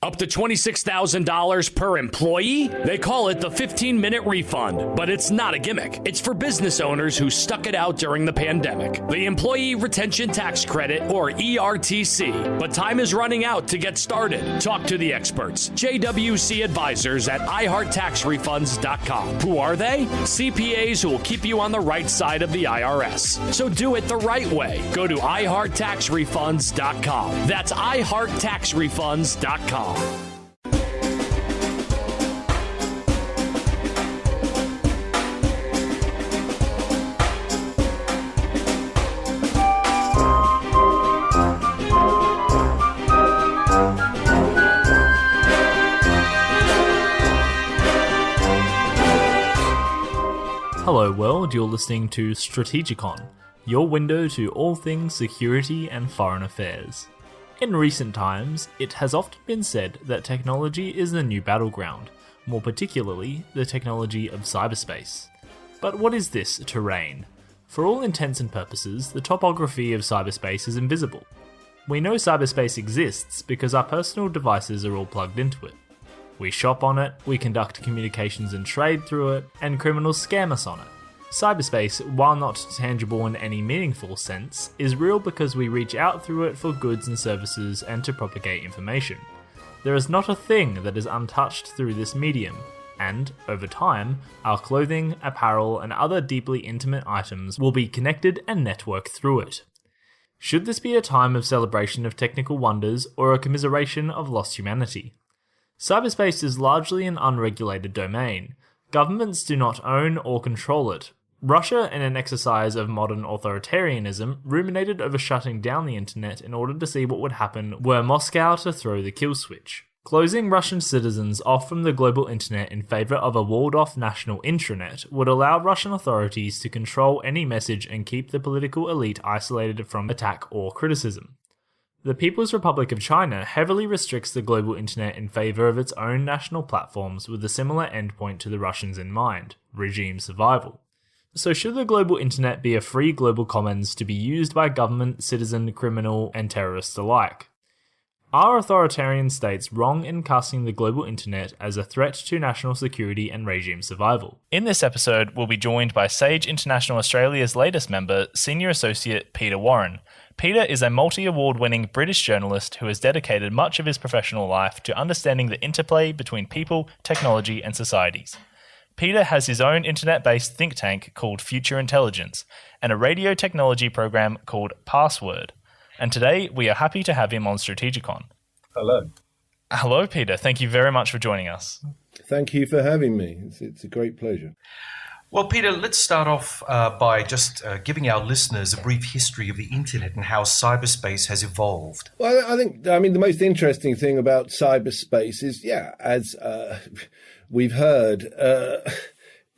Up to $26,000 per employee? They call it the 15-minute refund, but it's not a gimmick. It's for business owners who stuck it out during the pandemic. The Employee Retention Tax Credit, or ERTC. But time is running out to get started. Talk to the experts. JWC Advisors at iHeartTaxRefunds.com. Who are they? CPAs who will keep you on the right side of the IRS. So do it the right way. Go to iHeartTaxRefunds.com. That's iHeartTaxRefunds.com. Hello world, you're listening to Strategicon, your window to all things security and foreign affairs. In recent times, it has often been said that technology is the new battleground, more particularly the technology of cyberspace. But what is this terrain? For all intents and purposes, the topography of cyberspace is invisible. We know cyberspace exists because our personal devices are all plugged into it. We shop on it, we conduct communications and trade through it, and criminals scam us on it. Cyberspace, while not tangible in any meaningful sense, is real because we reach out through it for goods and services and to propagate information. There is not a thing that is untouched through this medium, and, over time, our clothing, apparel, and other deeply intimate items will be connected and networked through it. Should this be a time of celebration of technical wonders or a commiseration of lost humanity? Cyberspace is largely an unregulated domain. Governments do not own or control it. Russia, in an exercise of modern authoritarianism, ruminated over shutting down the internet in order to see what would happen were Moscow to throw the kill switch. Closing Russian citizens off from the global internet in favour of a walled-off national intranet would allow Russian authorities to control any message and keep the political elite isolated from attack or criticism. The People's Republic of China heavily restricts the global internet in favour of its own national platforms with a similar endpoint to the Russians in mind: regime survival. So should the global internet be a free global commons to be used by government, citizen, criminal, and terrorists alike? Are authoritarian states wrong in casting the global internet as a threat to national security and regime survival? In this episode, we'll be joined by Sage International Australia's latest member, Senior Associate Peter Warren. Peter is a multi-award-winning British journalist who has dedicated much of his professional life to understanding the interplay between people, technology, and societies. Peter has his own internet-based think tank called Future Intelligence and a radio technology program called Password. And today, we are happy to have him on Strategicon. Hello. Hello, Peter. Thank you very much for joining us. Thank you for having me. It's a great pleasure. Well, Peter, let's start off by just giving our listeners a brief history of the internet and how cyberspace has evolved. Well, I mean, the most interesting thing about cyberspace is, as we've heard,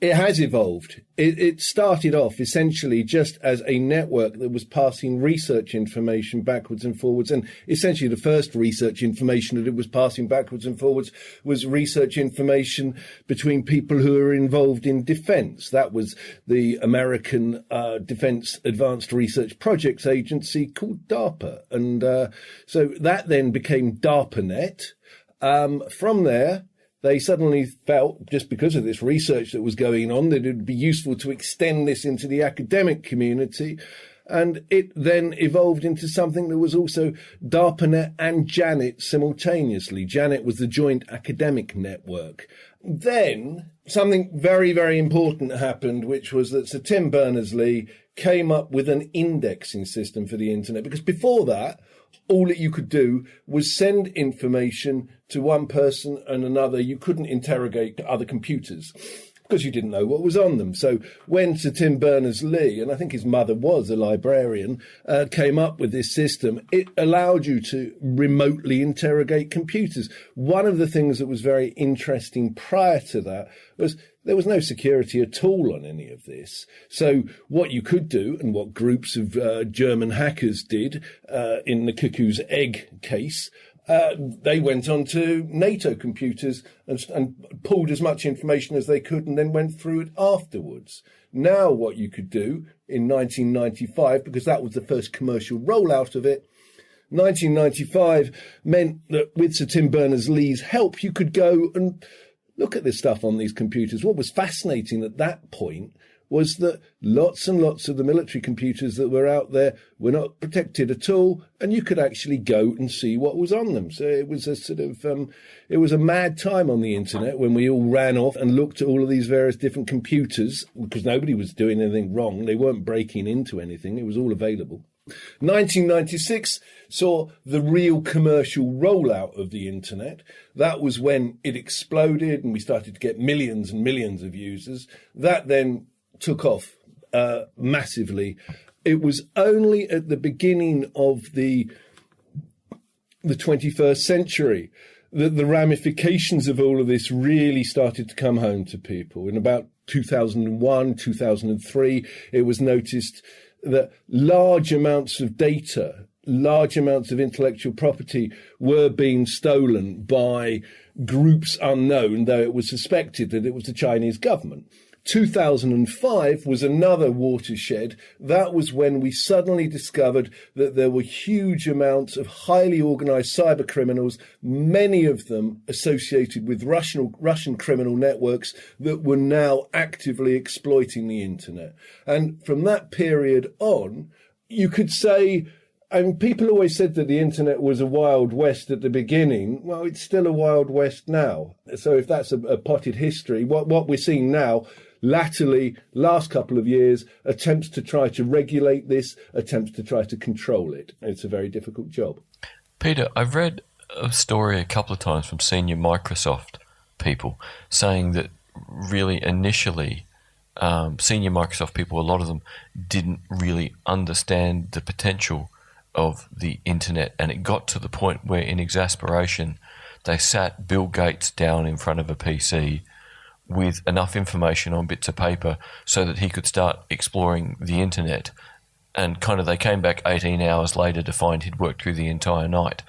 it has evolved. It started off essentially just as a network that was passing research information backwards and forwards. And essentially the first research information that it was passing backwards and forwards was research information between people who are involved in defense. That was the American Defense Advanced Research Projects Agency called DARPA. And so that then became DARPANet. From there, they suddenly felt, just because of this research that was going on, that it would be useful to extend this into the academic community. And it then evolved into something that was also DARPANet and JANET simultaneously. JANET was the Joint Academic Network. Then something very, very important happened, which was that Sir Tim Berners-Lee came up with an indexing system for the internet. Because before that, all that you could do was send information to one person and another. You couldn't interrogate other computers because you didn't know what was on them. So when Sir Tim Berners-Lee, and I think his mother was a librarian, came up with this system, it allowed you to remotely interrogate computers. One of the things that was very interesting prior to that was there was no security at all on any of this. So what you could do, and what groups of German hackers did in the cuckoo's egg case, they went onto NATO computers and pulled as much information as they could and then went through it afterwards. Now what you could do in 1995, because that was the first commercial rollout of it, 1995 meant that with Sir Tim Berners-Lee's help, you could go and look at this stuff on these computers. What was fascinating at that point was that lots and lots of the military computers that were out there were not protected at all, and you could actually go and see what was on them. So it was a sort of, it was a mad time on the internet when we all ran off and looked at all of these various different computers, because nobody was doing anything wrong. They weren't breaking into anything. It was all available. 1996 saw the real commercial rollout of the internet. That was when it exploded and we started to get millions and millions of users. That then took off massively. It was only at the beginning of the 21st century that the ramifications of all of this really started to come home to people. In about 2001, 2003, it was noticed that large amounts of data, large amounts of intellectual property were being stolen by groups unknown, though it was suspected that it was the Chinese government. 2005 was another watershed. That was when we suddenly discovered that there were huge amounts of highly organized cyber criminals, many of them associated with Russian criminal networks that were now actively exploiting the internet. And from that period on, you could say, and people always said that the internet was a wild west at the beginning. Well, it's still a wild west now. So if that's a potted history, what we're seeing now, latterly, last couple of years, attempts to try to regulate this, attempts to try to control it. It's a very difficult job. Peter, I've read a story a couple of times from senior Microsoft people saying that really initially senior Microsoft people, a lot of them didn't really understand the potential of the internet, and it got to the point where in exasperation they sat Bill Gates down in front of a PC with enough information on bits of paper so that he could start exploring the internet, and kind of they came back 18 hours later to find he'd worked through the entire night,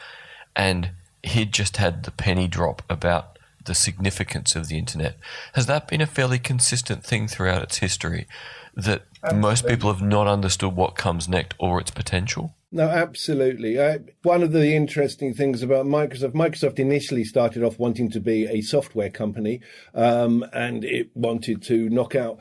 and he'd just had the penny drop about the significance of the internet. Has that been a fairly consistent thing throughout its history, that most people have not understood what comes next or its potential? No, absolutely. One of the interesting things about Microsoft initially started off wanting to be a software company, and it wanted to knock out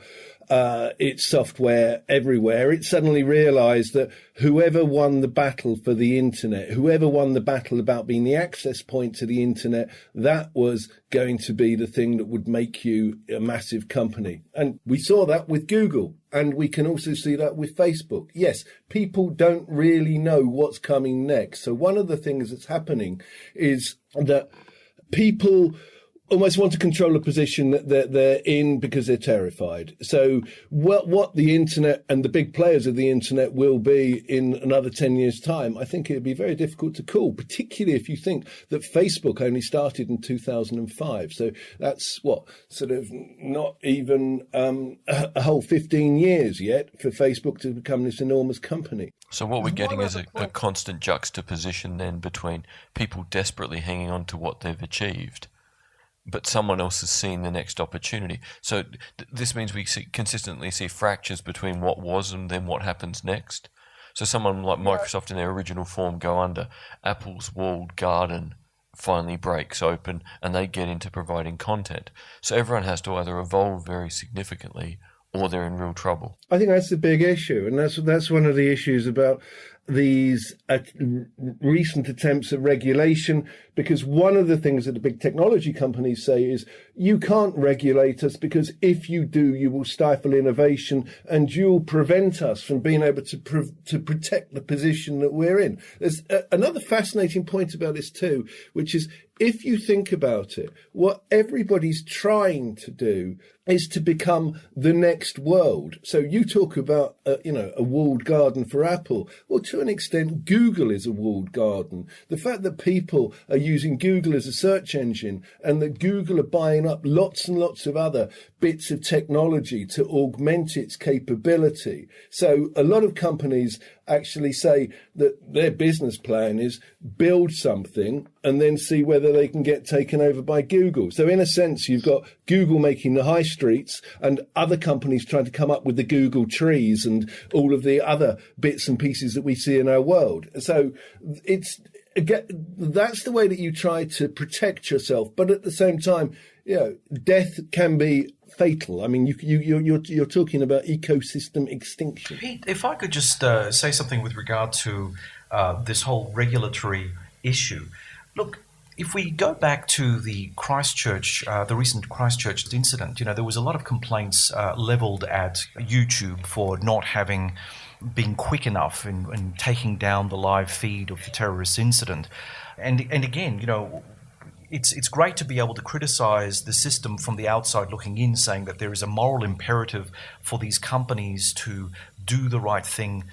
its software everywhere. It suddenly realized that whoever won the battle for the internet, whoever won the battle about being the access point to the internet, that was going to be the thing that would make you a massive company. And we saw that with Google, and we can also see that with Facebook. Yes, people don't really know what's coming next. So one of the things that's happening is that people almost want to control a position that they're in because they're terrified. So what the internet and the big players of the internet will be in another 10 years' time, I think it would be very difficult to call, particularly if you think that Facebook only started in 2005. So that's sort of not even a whole 15 years yet for Facebook to become this enormous company. So what we're getting is a constant juxtaposition then between people desperately hanging on to what they've achieved, but someone else has seen the next opportunity. So this means we consistently see fractures between what was and then what happens next. So someone like Microsoft in their original form go under. Apple's walled garden finally breaks open and they get into providing content. So everyone has to either evolve very significantly or they're in real trouble. I think that's the big issue, and that's one of the issues about these recent attempts at regulation, because one of the things that the big technology companies say is you can't regulate us because if you do, you will stifle innovation and you'll prevent us from being able to protect the position that we're in. There's another fascinating point about this too, which is if you think about it, what everybody's trying to do is to become the next world. So you talk about, a walled garden for Apple. Well, to an extent, Google is a walled garden. The fact that people are using Google as a search engine and that Google are buying up lots and lots of other bits of technology to augment its capability. So a lot of companies actually say that their business plan is build something and then see whether they can get taken over by Google. So in a sense, you've got Google making the high streets and other companies trying to come up with the Google trees and all of the other bits and pieces that we see in our world. So that's the way that you try to protect yourself. But at the same time, death can be fatal. I mean, you're talking about ecosystem extinction. Pete, if I could just say something with regard to this whole regulatory issue. Look, if we go back to the recent Christchurch incident, there was a lot of complaints leveled at YouTube for not having been quick enough in taking down the live feed of the terrorist incident. And again, it's great to be able to criticize the system from the outside looking in, saying that there is a moral imperative for these companies to do the right thing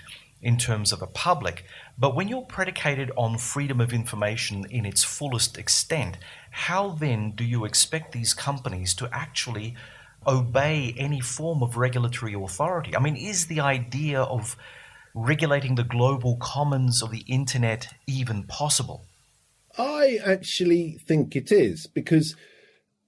in terms of the public. But when you're predicated on freedom of information in its fullest extent, how then do you expect these companies to actually obey any form of regulatory authority? I mean, is the idea of regulating the global commons of the internet even possible? I actually think it is, because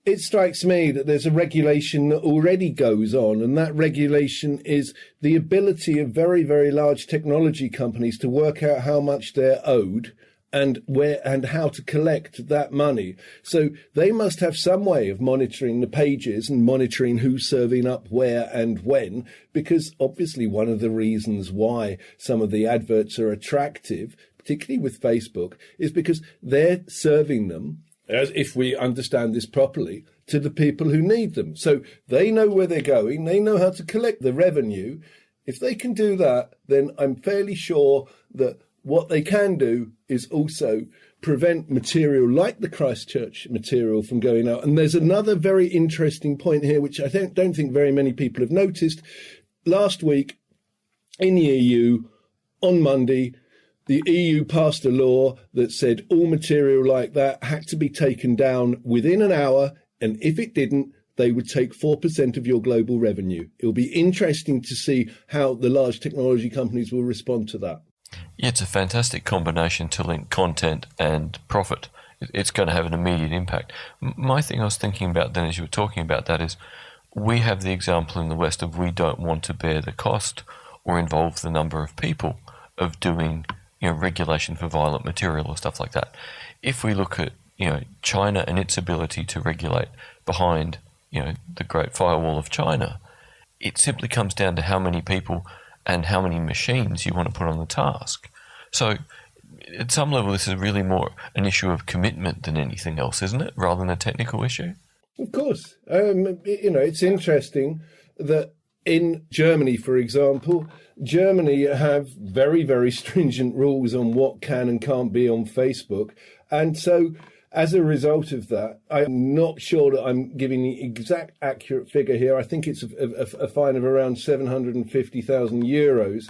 it strikes me that there's a regulation that already goes on, and that regulation is the ability of very, very large technology companies to work out how much they're owed and where and how to collect that money. So they must have some way of monitoring the pages and monitoring who's serving up where and when, because obviously one of the reasons why some of the adverts are attractive, particularly with Facebook, is because they're serving them, as if we understand this properly, to the people who need them. So they know where they're going, they know how to collect the revenue. If they can do that, then I'm fairly sure that what they can do is also prevent material like the Christchurch material from going out. And there's another very interesting point here, which I don't think very many people have noticed. Last week in the EU, on Monday, the EU passed a law that said all material like that had to be taken down within an hour, and if it didn't, they would take 4% of your global revenue. It'll be interesting to see how the large technology companies will respond to that. Yeah, it's a fantastic combination to link content and profit. It's going to have an immediate impact. My thing I was thinking about then as you were talking about that is we have the example in the West of we don't want to bear the cost or involve the number of people of doing regulation for violent material or stuff like that. If we look at China and its ability to regulate behind the Great Firewall of China, it simply comes down to how many people and how many machines you want to put on the task. So at some level this is really more an issue of commitment than anything else, isn't it, rather than a technical issue? Of course. It's interesting that in Germany, for example, Germany have very, very stringent rules on what can and can't be on Facebook. And so as a result of that, I'm not sure that I'm giving the exact accurate figure here. I think it's a fine of around 750,000 euros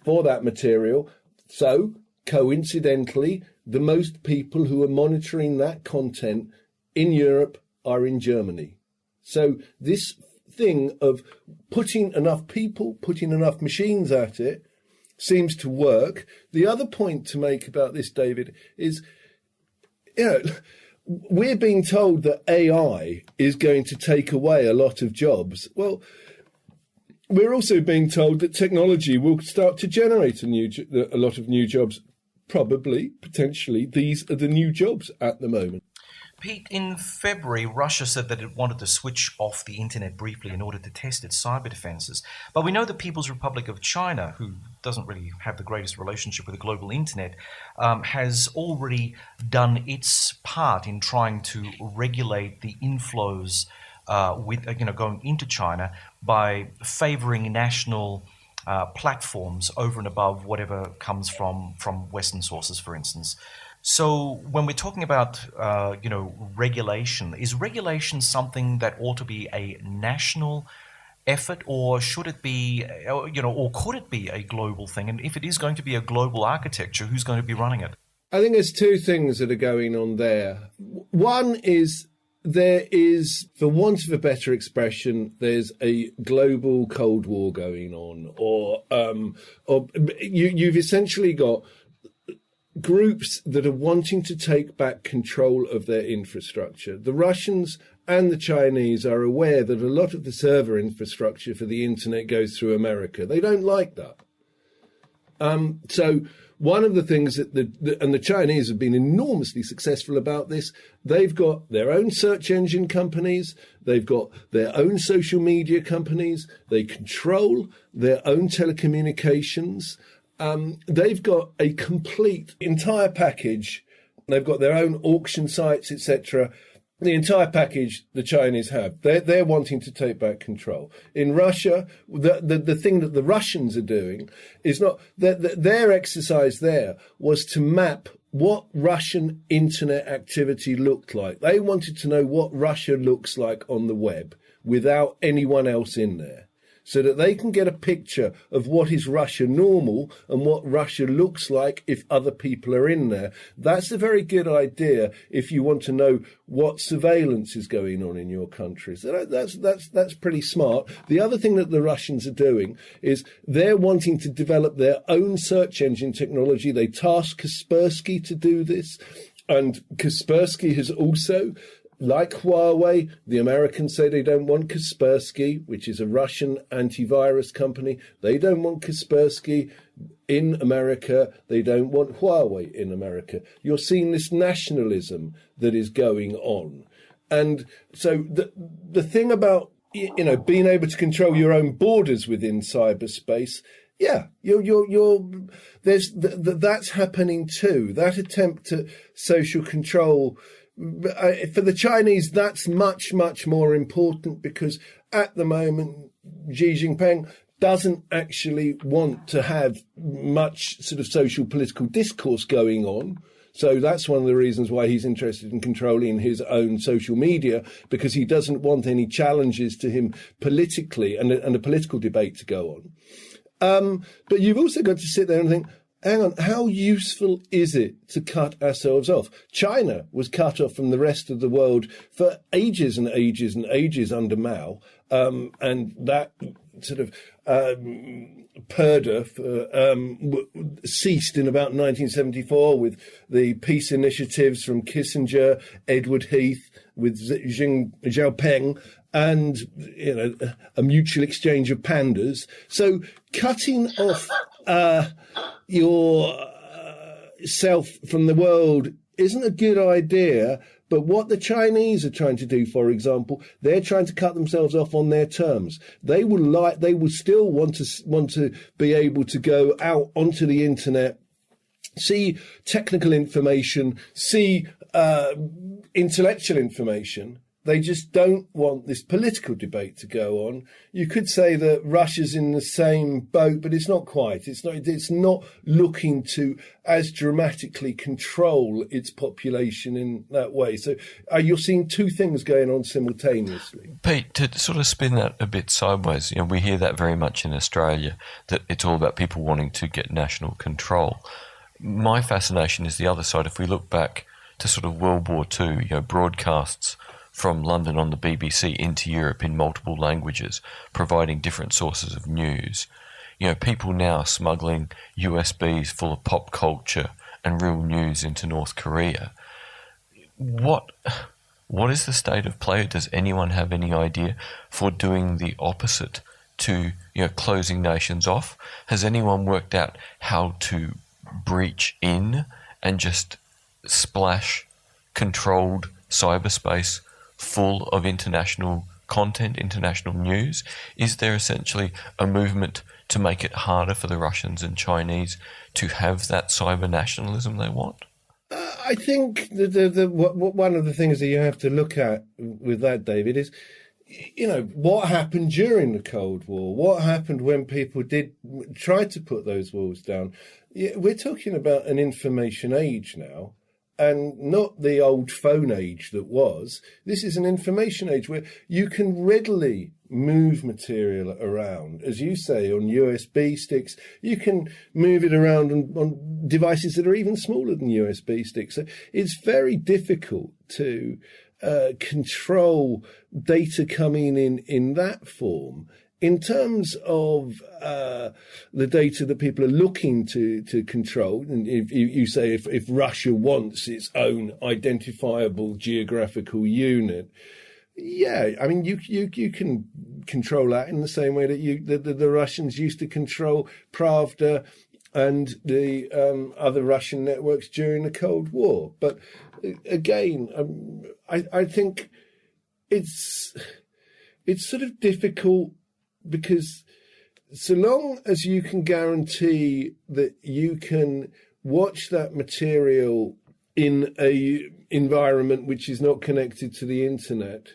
for that material. So coincidentally, the most people who are monitoring that content in Europe are in Germany. So this thing of putting enough people, putting enough machines at it seems to work. The other point to make about this, David, is, we're being told that AI is going to take away a lot of jobs. Well, we're also being told that technology will start to generate a lot of new jobs. Probably, potentially, these are the new jobs at the moment. Pete, in February, Russia said that it wanted to switch off the internet briefly in order to test its cyber defenses. But we know the People's Republic of China, who doesn't really have the greatest relationship with the global internet, has already done its part in trying to regulate the inflows going into China by favoring national platforms over and above whatever comes from Western sources, for instance. So when we're talking about, regulation, is regulation something that ought to be a national effort, or should it be, or could it be a global thing? And if it is going to be a global architecture, who's going to be running it? I think there's two things that are going on there. One is there is, for want of a better expression, there's a global Cold War going on, or you've essentially got groups that are wanting to take back control of their infrastructure. The Russians and the Chinese are aware that a lot of the server infrastructure for the internet goes through America. They don't like that. So one of the things that the Chinese have been enormously successful about this, they've got their own search engine companies, they've got their own social media companies, they control their own telecommunications. They've got a complete entire package. They've got their own auction sites, etc. The entire package the Chinese have. They're wanting to take back control. In Russia, the thing that the Russians are doing is not their exercise there was to map what Russian internet activity looked like. They wanted to know what Russia looks like on the web without anyone else in there, so that they can get a picture of what is Russia normal and what Russia looks like if other people are in there. That's a very good idea if you want to know what surveillance is going on in your country. So that's pretty smart. The other thing that the Russians are doing is they're wanting to develop their own search engine technology. They tasked Kaspersky to do this, and Kaspersky has also, like Huawei, the Americans say they don't want Kaspersky, which is a Russian antivirus company. They don't want Kaspersky in America. They don't want Huawei in America. You're seeing this nationalism that is going on. And so the thing about, being able to control your own borders within cyberspace, yeah, that's happening too. That attempt at social control, for the Chinese, that's much, much more important, because at the moment, Xi Jinping doesn't actually want to have much sort of social political discourse going on. So that's one of the reasons why he's interested in controlling his own social media, because he doesn't want any challenges to him politically and a political debate to go on. But you've also got to sit there and think, hang on, how useful is it to cut ourselves off? China was cut off from the rest of the world for ages and ages and ages under Mao, and that sort of purdah ceased in about 1974 with the peace initiatives from Kissinger, Edward Heath, with Xi Jinping, and a mutual exchange of pandas. So cutting off your self from the world isn't a good idea. But what the Chinese are trying to do, for example, they're trying to cut themselves off on their terms. They will still want to be able to go out onto the internet, see technical information, see intellectual information. They just don't want this political debate to go on. You could say that Russia's in the same boat, but it's not quite. It's not looking to as dramatically control its population in that way. So you're seeing two things going on simultaneously. Pete, to sort of spin that a bit sideways, we hear that very much in Australia, that it's all about people wanting to get national control. My fascination is the other side. If we look back to sort of World War II, broadcasts from London on the BBC into Europe in multiple languages, providing different sources of news. People now smuggling USBs full of pop culture and real news into North Korea. What is the state of play? Does anyone have any idea for doing the opposite to closing nations off? Has anyone worked out how to breach in and just splash controlled cyberspace full of international content, international news? Is there essentially a movement to make it harder for the Russians and Chinese to have that cyber nationalism they want? I think one of the things that you have to look at with that, David, is what happened during the Cold War? What happened when people did try to put those walls down? We're talking about an information age now. and not the old phone age that was. This is an information age where you can readily move material around, as you say, on USB sticks. You can move it around on devices that are even smaller than USB sticks. So it's very difficult to control data coming in that form. In terms of the data that people are looking to control, and if you say if Russia wants its own identifiable geographical unit, yeah, I mean you can control that in the same way that the Russians used to control Pravda and the other Russian networks during the Cold War. But again, I think it's sort of difficult, because so long as you can guarantee that you can watch that material in a environment which is not connected to the internet,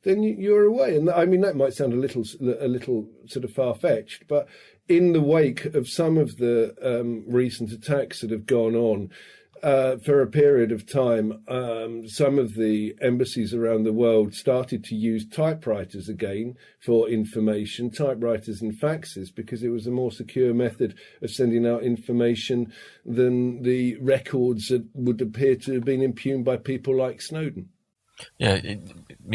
then you're away. And I mean, that might sound a little sort of far-fetched, but in the wake of some of the recent attacks that have gone on, for a period of time, some of the embassies around the world started to use typewriters again for information, typewriters and faxes, because it was a more secure method of sending out information than the records that would appear to have been impugned by people like Snowden. Yeah,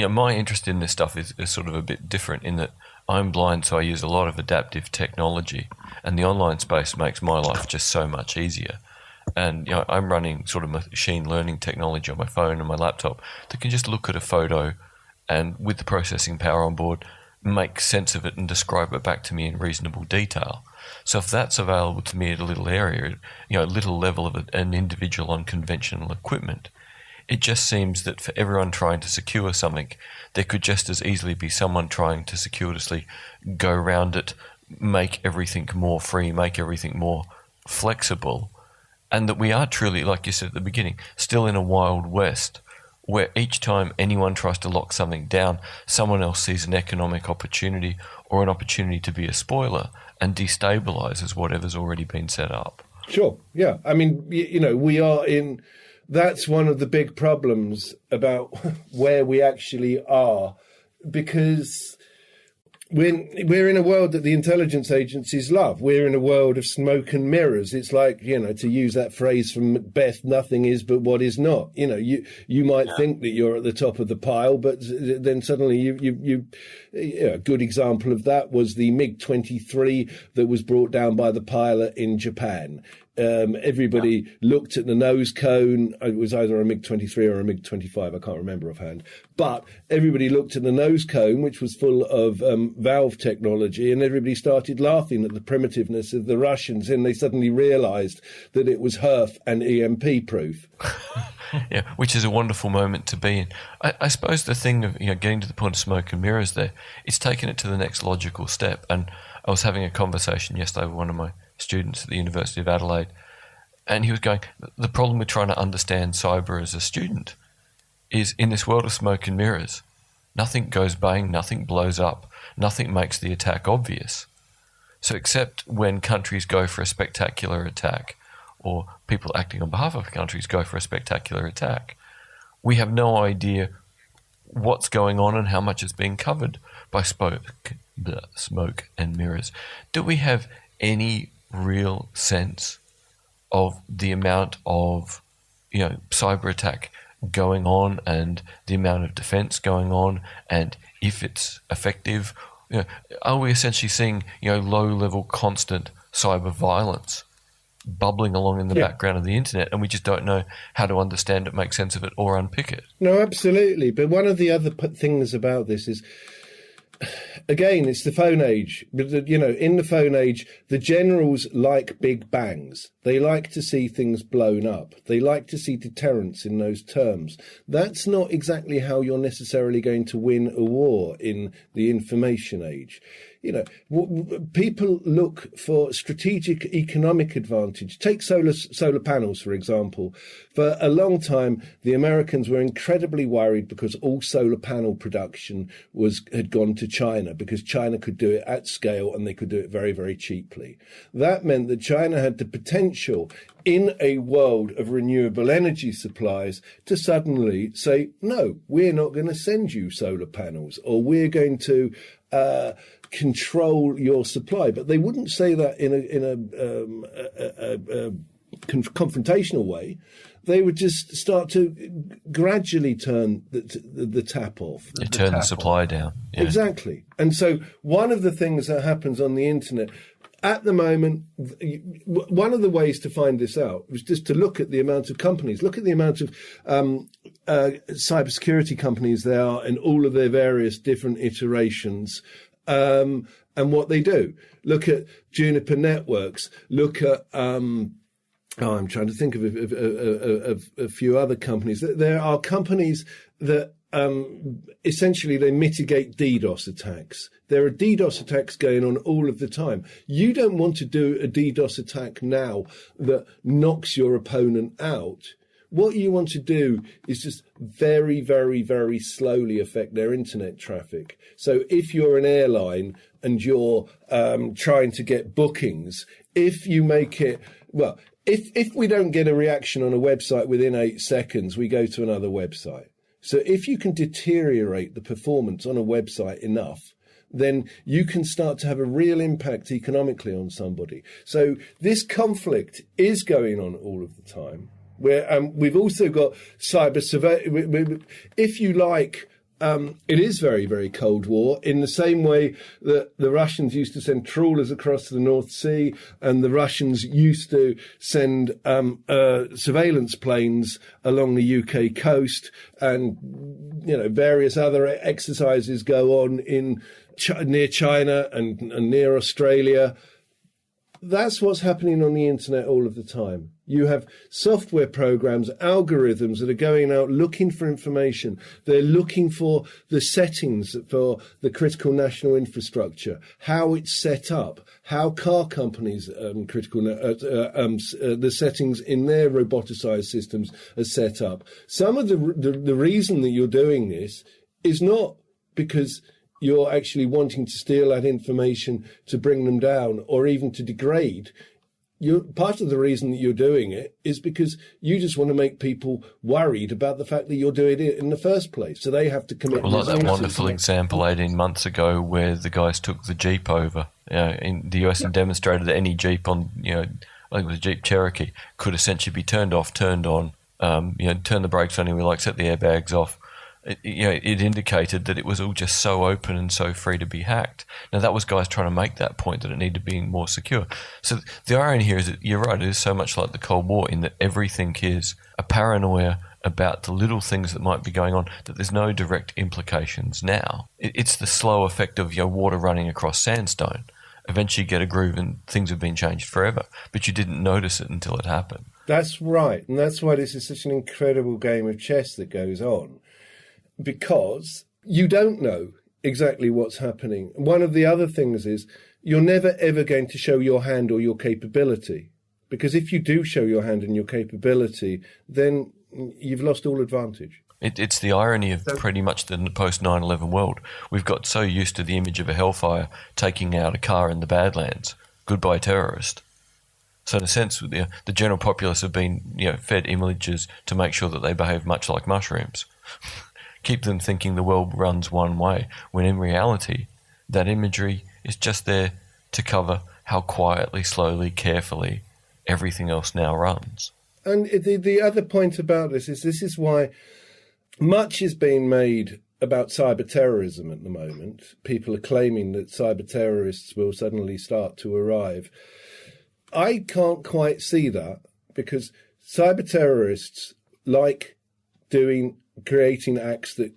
my interest in this stuff is sort of a bit different in that I'm blind, so I use a lot of adaptive technology, and the online space makes my life just so much easier. And I'm running sort of machine learning technology on my phone and my laptop that can just look at a photo and, with the processing power on board, make sense of it and describe it back to me in reasonable detail. So if that's available to me at a little area, a little level of an individual on conventional equipment, it just seems that for everyone trying to secure something, there could just as easily be someone trying to circuitously go around it, make everything more free, make everything more flexible. And that we are truly, like you said at the beginning, still in a wild west where each time anyone tries to lock something down, someone else sees an economic opportunity or an opportunity to be a spoiler and destabilizes whatever's already been set up. Sure, yeah. I mean, we are in... That's one of the big problems about where we actually are, because we're in a world that the intelligence agencies love. We're in a world of smoke and mirrors. It's like, to use that phrase from Macbeth, nothing is but what is not. You might think that you're at the top of the pile, but then suddenly a good example of that was the MiG-23 that was brought down by the pilot in Japan. Everybody looked at the nose cone. It was either a MiG-23 or a MiG-25. I can't remember offhand. But everybody looked at the nose cone, which was full of valve technology, and everybody started laughing at the primitiveness of the Russians. And they suddenly realized that it was HERF and EMP proof. Yeah, which is a wonderful moment to be in. I suppose the thing of getting to the point of smoke and mirrors there, it's taken it to the next logical step. And I was having a conversation yesterday with one of my students at the University of Adelaide, and he was going, the problem with trying to understand cyber as a student is in this world of smoke and mirrors, nothing goes bang, nothing blows up, nothing makes the attack obvious. So except when countries go for a spectacular attack, or people acting on behalf of countries go for a spectacular attack, we have no idea what's going on and how much is being covered by smoke and mirrors. Do we have any real sense of the amount of cyber attack going on and the amount of defense going on, and if it's effective? Are we essentially seeing low level constant cyber violence bubbling along in the background of the internet, and we just don't know how to understand it, make sense of it, or unpick it? No, absolutely. But one of the other things about this is, again, it's the phone age. In the phone age, the generals like big bangs. They like to see things blown up. They like to see deterrence in those terms. That's not exactly how you're necessarily going to win a war in the information age. People look for strategic economic advantage. Take solar panels, for example. For a long time, the Americans were incredibly worried because all solar panel production had gone to China, because China could do it at scale and they could do it very, very cheaply. That meant that China had the potential essential in a world of renewable energy supplies to suddenly say, no, we're not going to send you solar panels, or we're going to control your supply. But they wouldn't say that in a confrontational way. They would just start to gradually turn the tap off. You turn the supply down. Yeah. Exactly. And so one of the things that happens on the internet at the moment, one of the ways to find this out was just to look at the amount of companies, look at the amount of cybersecurity companies there are in all of their various different iterations, and what they do. Look at Juniper Networks. Look at I'm trying to think of a few other companies. There are companies that essentially they mitigate DDoS attacks. There are DDoS attacks going on all of the time. You don't want to do a DDoS attack now that knocks your opponent out. What you want to do is just very, very, very slowly affect their internet traffic. So if you're an airline and you're trying to get bookings, if you make it, well, if we don't get a reaction on a website within 8 seconds, we go to another website. So if you can deteriorate the performance on a website enough, then you can start to have a real impact economically on somebody. So this conflict is going on all of the time. Where we've also got cyber surveillance. If you like, it is very, very Cold War, in the same way that the Russians used to send trawlers across the North Sea, and the Russians used to send surveillance planes along the UK coast, and various other exercises go on in near China and near Australia. That's what's happening on the internet all of the time. You have software programs, algorithms that are going out looking for information. They're looking for the settings for the critical national infrastructure, how it's set up, how car companies the settings in their roboticized systems are set up. Some of the reason that you're doing this is not because you're actually wanting to steal that information to bring them down or even to degrade. Part of the reason that you're doing it is because you just want to make people worried about the fact that you're doing it in the first place. So they have to commit. Well, like that wonderful example 18 months ago where the guys took the Jeep over in the US and demonstrated that any Jeep on, I think it was a Jeep Cherokee, could essentially be turned off, turned on, turn the brakes on, and we set the airbags off. It indicated that it was all just so open and so free to be hacked. Now, that was guys trying to make that point that it needed to be more secure. So the irony here is that you're right, it is so much like the Cold War in that everything is a paranoia about the little things that might be going on, that there's no direct implications now. It's the slow effect of water running across sandstone. Eventually you get a groove and things have been changed forever, but you didn't notice it until it happened. That's right, and that's why this is such an incredible game of chess that goes on. Because you don't know exactly what's happening. One of the other things is you're never, ever going to show your hand or your capability. Because if you do show your hand and your capability, then you've lost all advantage. It's the irony of pretty much the post 9/11 world. We've got so used to the image of a hellfire taking out a car in the Badlands. Goodbye, terrorist. So in a sense, the general populace have been fed images to make sure that they behave much like mushrooms. Keep them thinking the world runs one way, when in reality, that imagery is just there to cover how quietly, slowly, carefully everything else now runs. And the other point about this is why much is being made about cyber terrorism at the moment. People are claiming that cyber terrorists will suddenly start to arrive. I can't quite see that, because cyber terrorists like creating acts that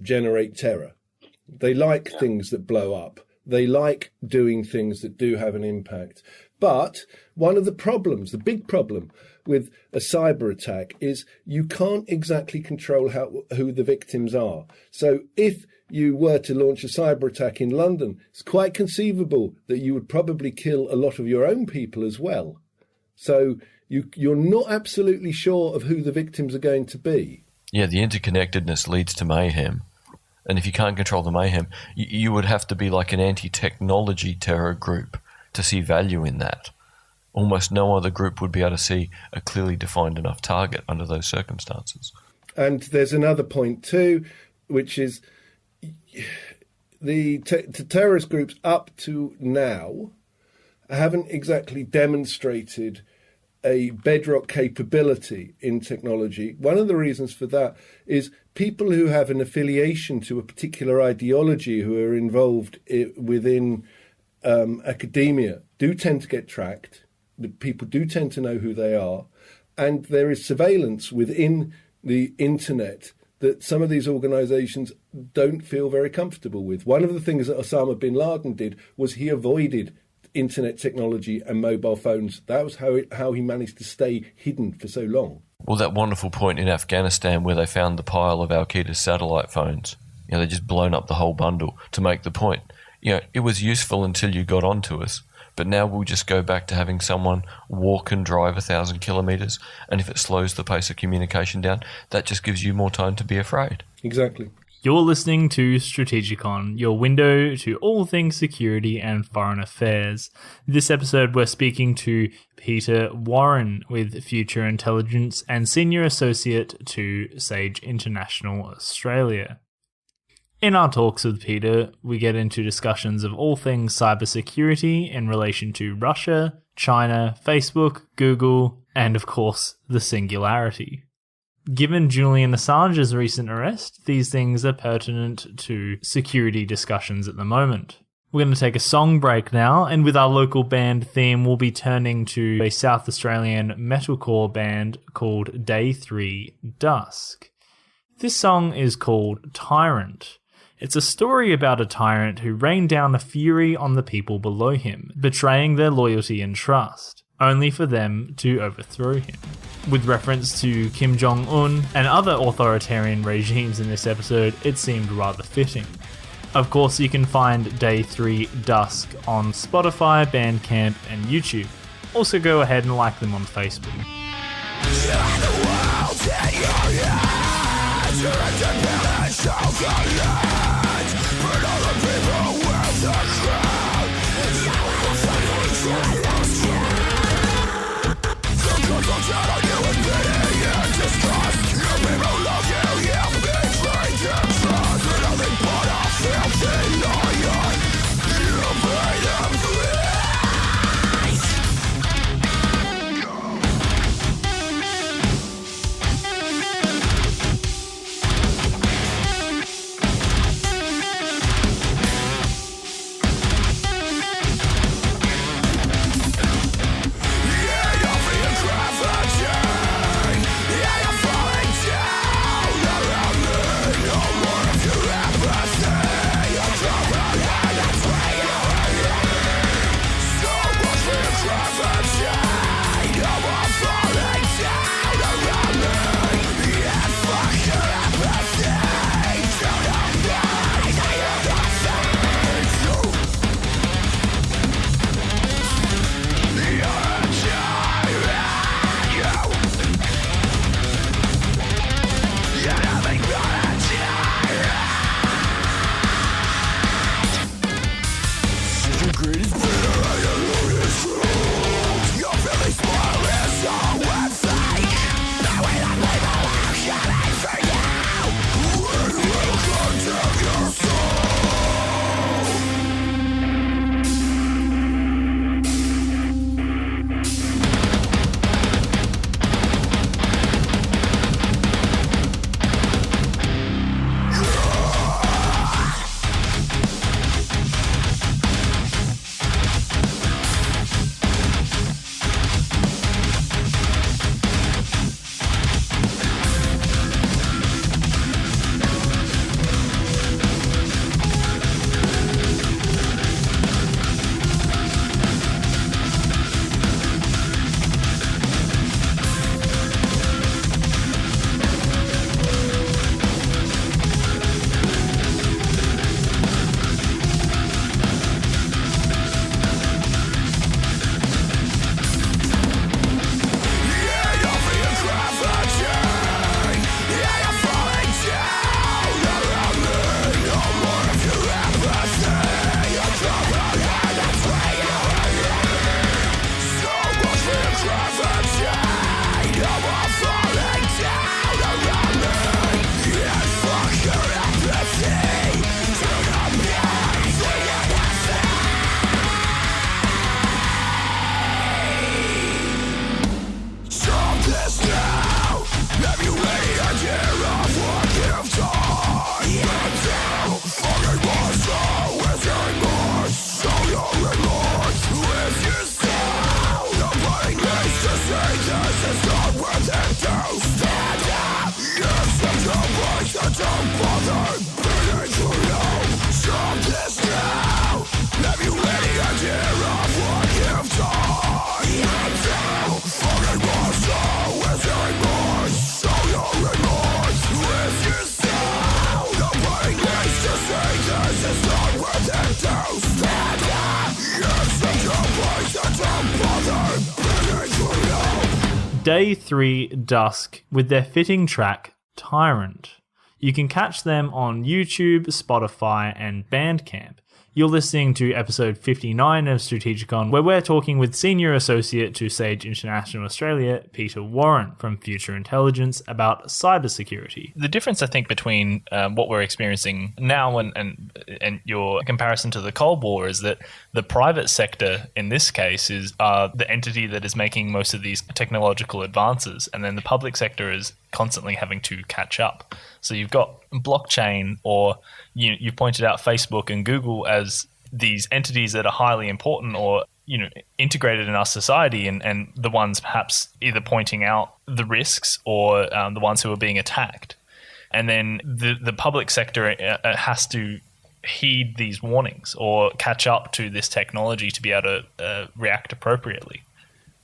generate terror. They like things that blow up. They like doing things that do have an impact. But one of the problems, the big problem with a cyber attack, is you can't exactly control who the victims are. So if you were to launch a cyber attack in London, it's quite conceivable that you would probably kill a lot of your own people as well. So you're not absolutely sure of who the victims are going to be. Yeah, the interconnectedness leads to mayhem. And if you can't control the mayhem, you would have to be like an anti-technology terror group to see value in that. almost no other group would be able to see a clearly defined enough target under those circumstances. And there's another point too, which is the terrorist groups up to now haven't exactly demonstrated a bedrock capability in technology. One of the reasons for that is people who have an affiliation to a particular ideology, who are involved within academia, do tend to get tracked. The people do tend to know who they are. And there is surveillance within the internet that some of these organizations don't feel very comfortable with. One of the things that Osama bin Laden did was he avoided internet technology and mobile phones. That was how he managed to stay hidden for so long. Well, that wonderful point in Afghanistan where they found the pile of Al-Qaeda's satellite phones, they just blown up the whole bundle to make the point. It was useful until you got onto us, but now we'll just go back to having someone walk and drive 1,000 kilometres, and if it slows the pace of communication down, that just gives you more time to be afraid. Exactly. You're listening to Strategicon, your window to all things security and foreign affairs. This episode, we're speaking to Peter Warren with Future Intelligence and Senior Associate to Sage International Australia. In our talks with Peter, we get into discussions of all things cybersecurity in relation to Russia, China, Facebook, Google, and of course, the singularity. Given Julian Assange's recent arrest, these things are pertinent to security discussions at the moment. We're going to take a song break now, and with our local band theme, we'll be turning to a South Australian metalcore band called Day 3 Dusk. This song is called Tyrant. It's a story about a tyrant who rained down a fury on the people below him, betraying their loyalty and trust, only for them to overthrow him. With reference to Kim Jong-un and other authoritarian regimes in this episode, it seemed rather fitting. Of course, you can find Day 3 Dusk on Spotify, Bandcamp, and YouTube. Also go ahead and like them on Facebook. Day 3 Dusk with their fitting track Tyrant. You can catch them on YouTube, Spotify, and Bandcamp. You're listening to episode 59 of Strategicon, where we're talking with Senior Associate to Sage International Australia, Peter Warren from Future Intelligence, about cybersecurity. The difference, I think, between what we're experiencing now and your comparison to the Cold War is that the private sector, in this case, is the entity that is making most of these technological advances, and then the public sector is constantly having to catch up. So you've got blockchain, or you pointed out Facebook and Google as these entities that are highly important or integrated in our society, and the ones perhaps either pointing out the risks or the ones who are being attacked. And then the public sector has to heed these warnings or catch up to this technology to be able to react appropriately.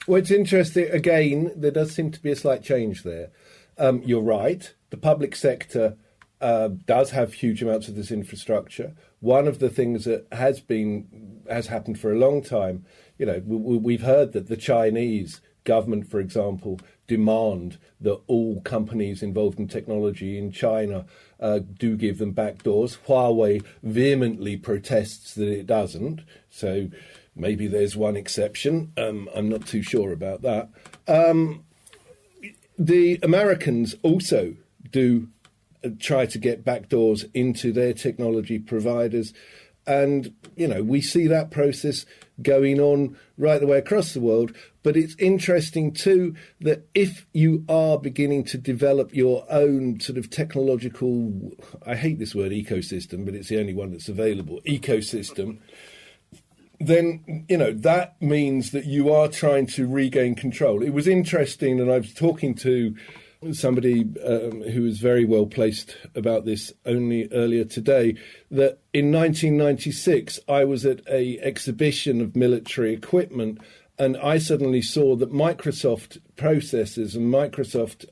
Well, it's interesting. Again, there does seem to be a slight change there. You're right. The public sector does have huge amounts of this infrastructure. One of the things that has happened for a long time, we've heard that the Chinese government, for example, demand that all companies involved in technology in China do give them backdoors. Huawei vehemently protests that it doesn't. So maybe there's one exception. I'm not too sure about that. The Americans also do try to get backdoors into their technology providers. And, we see that process going on right the way across the world. But it's interesting, too, that if you are beginning to develop your own sort of technological, I hate this word ecosystem, but it's the only one that's available, ecosystem, then, that means that you are trying to regain control. It was interesting, and I was talking to somebody who was very well placed about this only earlier today, that in 1996 I was at a exhibition of military equipment, and I suddenly saw that Microsoft processors and Microsoft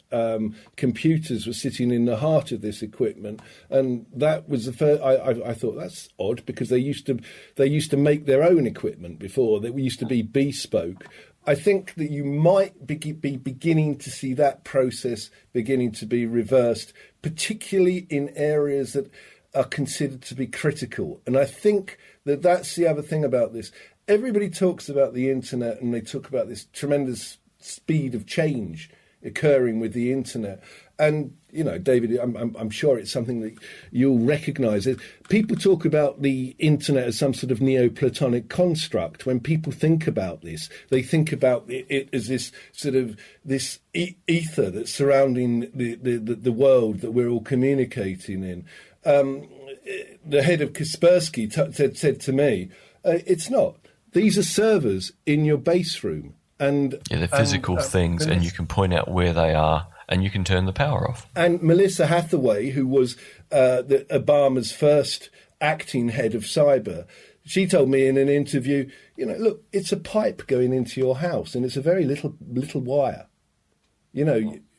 computers were sitting in the heart of this equipment, and that was the first. I thought that's odd, because they used to make their own equipment before. They used to be bespoke. I think that you might be beginning to see that process beginning to be reversed, particularly in areas that are considered to be critical. And I think that that's the other thing about this. Everybody talks about the internet, and they talk about this tremendous speed of change occurring with the internet. And, David, I'm sure it's something that you'll recognise. People talk about the internet as some sort of Neoplatonic construct. When people think about this, they think about it as this sort of this ether that's surrounding the world that we're all communicating in. The head of Kaspersky said to me, it's not. These are servers in your base room. And they're physical things, and you can point out where they are, and you can turn the power off. And Melissa Hathaway, who was Obama's first acting head of cyber, she told me in an interview, look, it's a pipe going into your house, and it's a very little wire.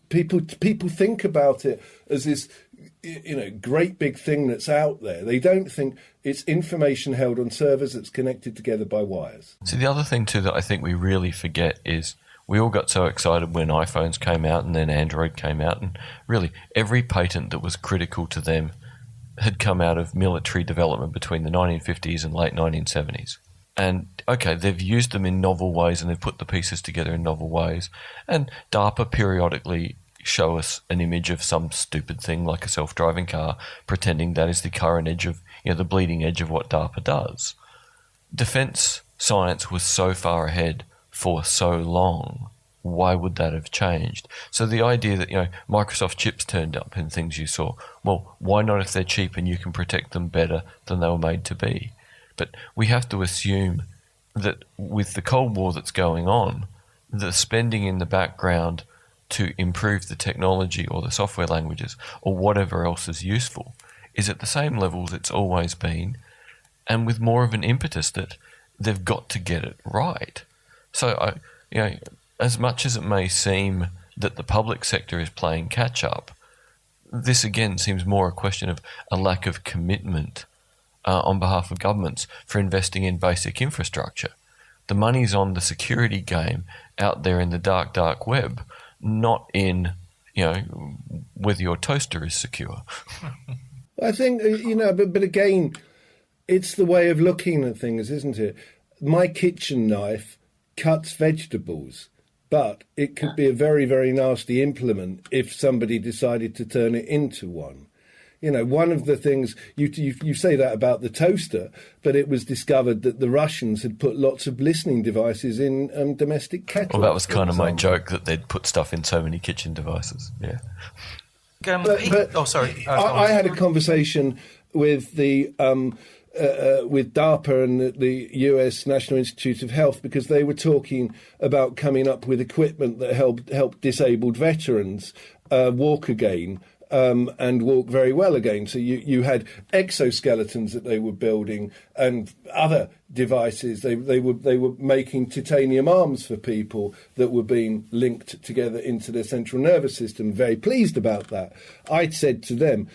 People think about it as this, great big thing that's out there. They don't think it's information held on servers that's connected together by wires. So the other thing too that I think we really forget is we all got so excited when iPhones came out and then Android came out, and really every patent that was critical to them had come out of military development between the 1950s and late 1970s. And okay, they've used them in novel ways, and they've put the pieces together in novel ways. And DARPA periodically show us an image of some stupid thing like a self-driving car, pretending that is the current edge of, the bleeding edge of what DARPA does. Defense science was so far ahead for so long. Why would that have changed? So the idea that, Microsoft chips turned up and things you saw, well, why not if they're cheap and you can protect them better than they were made to be? But we have to assume that with the Cold War that's going on, the spending in the background to improve the technology or the software languages or whatever else is useful is at the same levels it's always been, and with more of an impetus that they've got to get it right. So, as much as it may seem that the public sector is playing catch up, this again seems more a question of a lack of commitment on behalf of governments for investing in basic infrastructure. The money's on the security game out there in the dark, dark web, not in, whether your toaster is secure. I think, but again, it's the way of looking at things, isn't it? My kitchen knife cuts vegetables, but it could be a very, very nasty implement if somebody decided to turn it into one. One of the things, you say that about the toaster, but it was discovered that the Russians had put lots of listening devices in domestic kettles. Well, that was kind of my joke, that they'd put stuff in so many kitchen devices, yeah. Sorry. I had a conversation with the with DARPA and the US National Institute of Health, because they were talking about coming up with equipment that helped disabled veterans walk again. And walk very well again. So you had exoskeletons that they were building and other devices. They were making titanium arms for people that were being linked together into their central nervous system. Very pleased about that. I'd said to them,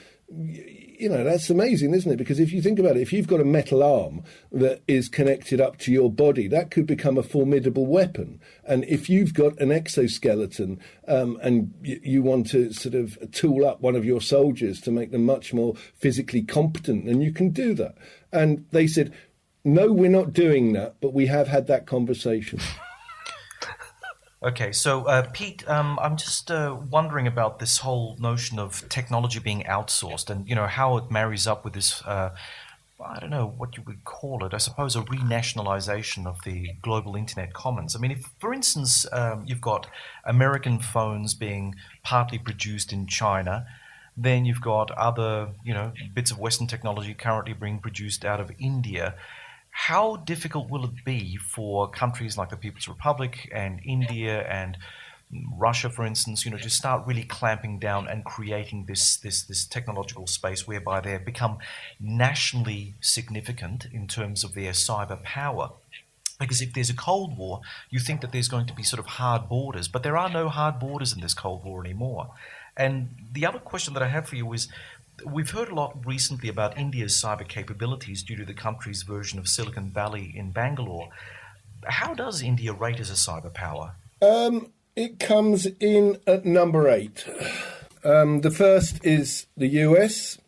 that's amazing, isn't it? Because if you think about it, if you've got a metal arm that is connected up to your body, that could become a formidable weapon. And if you've got an exoskeleton and you want to sort of tool up one of your soldiers to make them much more physically competent, then you can do that. And they said, no, we're not doing that, but we have had that conversation. Okay, so Pete, I'm just wondering about this whole notion of technology being outsourced, and how it marries up with this. I don't know what you would call it. I suppose a renationalization of the global internet commons. I mean, if, for instance, you've got American phones being partly produced in China, then you've got other, bits of Western technology currently being produced out of India. How difficult will it be for countries like the People's Republic and India and Russia, for instance, to start really clamping down and creating this technological space whereby they become nationally significant in terms of their cyber power? Because if there's a Cold War, you think that there's going to be sort of hard borders, but there are no hard borders in this Cold War anymore. And the other question that I have for you is, we've heard a lot recently about India's cyber capabilities due to the country's version of Silicon Valley in Bangalore. How does India rate as a cyber power? It comes in at number 8. The first is the US.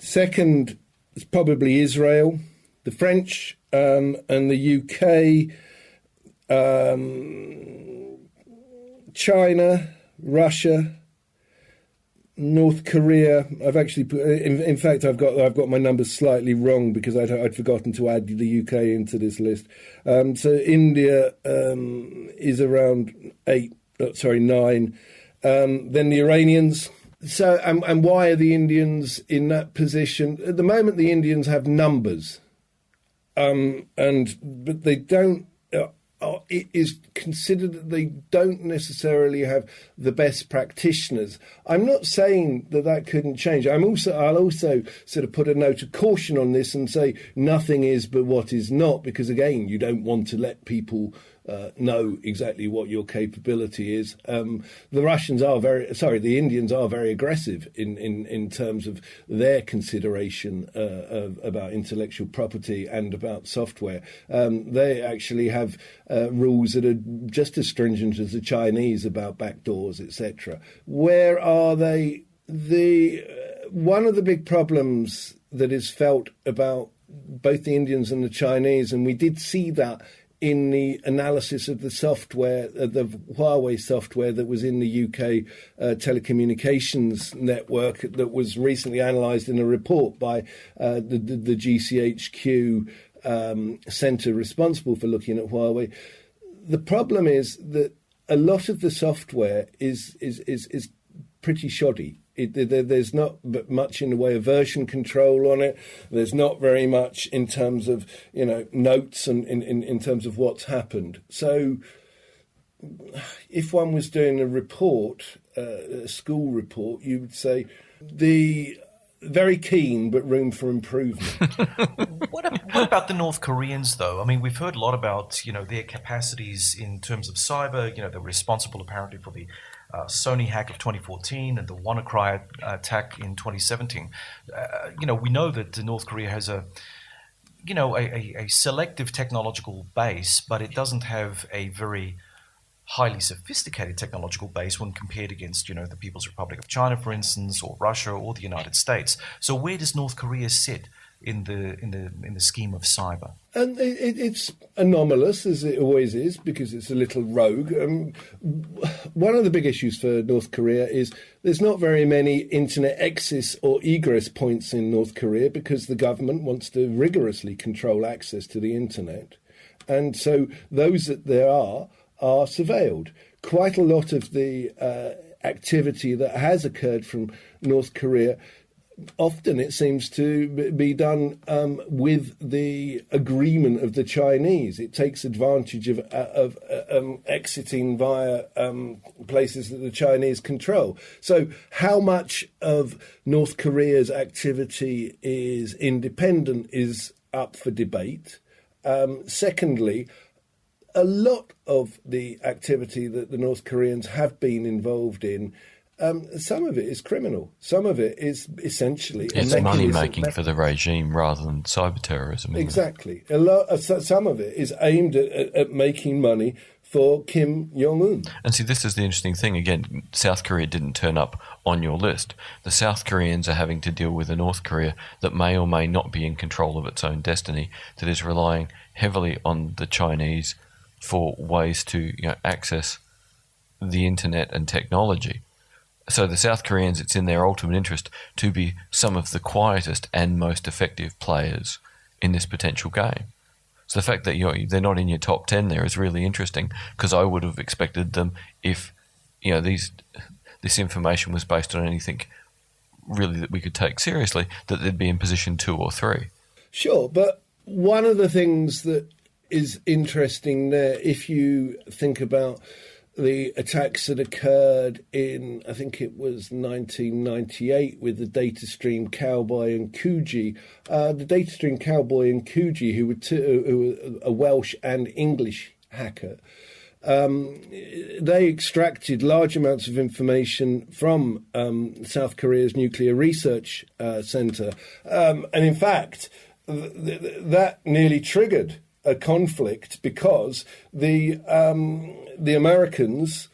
Second is probably Israel. The French and the UK. China, Russia, North Korea. I've actually put, in fact, I've got my numbers slightly wrong because I'd forgotten to add the UK into this list. So India is around 9. Then the Iranians. So and why are the Indians in that position? At the moment, the Indians have numbers, but they don't. It is considered that they don't necessarily have the best practitioners. I'm not saying that couldn't change. I'll also sort of put a note of caution on this and say nothing is but what is not, because again, you don't want to let people know exactly what your capability is. The Indians are very aggressive in terms of their consideration about intellectual property and about software. They actually have rules that are just as stringent as the Chinese about backdoors, etc. Where are they? One of the big problems that is felt about both the Indians and the Chinese, and we did see that in the analysis of the software, the Huawei software that was in the UK telecommunications network that was recently analysed in a report by the GCHQ centre responsible for looking at Huawei. The problem is that a lot of the software is pretty shoddy. There's not much in the way of version control on it. There's not very much in terms of notes and in terms of what's happened. So if one was doing a report, a school report, you would say the very keen but room for improvement. What about the North Koreans, though? I mean, we've heard a lot about, their capacities in terms of cyber. They're responsible apparently for the Sony hack of 2014 and the WannaCry attack in 2017. We know that North Korea has a selective technological base, but it doesn't have a very highly sophisticated technological base when compared against, the People's Republic of China, for instance, or Russia, or the United States. So where does North Korea sit in the scheme of cyber? And it's anomalous, as it always is, because it's a little rogue. One of the big issues for North Korea is there's not very many internet access or egress points in North Korea because the government wants to rigorously control access to the internet. And so those that there are surveilled. Quite a lot of the activity that has occurred from North Korea, often it seems to be done with the agreement of the Chinese. It takes advantage of exiting via places that the Chinese control. So how much of North Korea's activity is independent is up for debate. Secondly, a lot of the activity that the North Koreans have been involved in, some of it is criminal. Some of it is essentially it's money making for the regime rather than cyber terrorism. Exactly. Some of it is aimed at making money for Kim Jong-un. And see, this is the interesting thing. Again, South Korea didn't turn up on your list. The South Koreans are having to deal with a North Korea that may or may not be in control of its own destiny, that is relying heavily on the Chinese for ways to access the internet and technology. So the South Koreans, it's in their ultimate interest to be some of the quietest and most effective players in this potential game. So the fact that they're not in your top 10 there is really interesting, because I would have expected them, if this information was based on anything really that we could take seriously, that they'd be in position 2 or 3. Sure, but one of the things that is interesting there, if you think about the attacks that occurred in, I think it was 1998, with the data stream Cowboy and Coogee. The data stream Cowboy and Coogee, who were a Welsh and English hacker, they extracted large amounts of information from South Korea's nuclear research centre. And in fact, that nearly triggered a conflict, because the Americans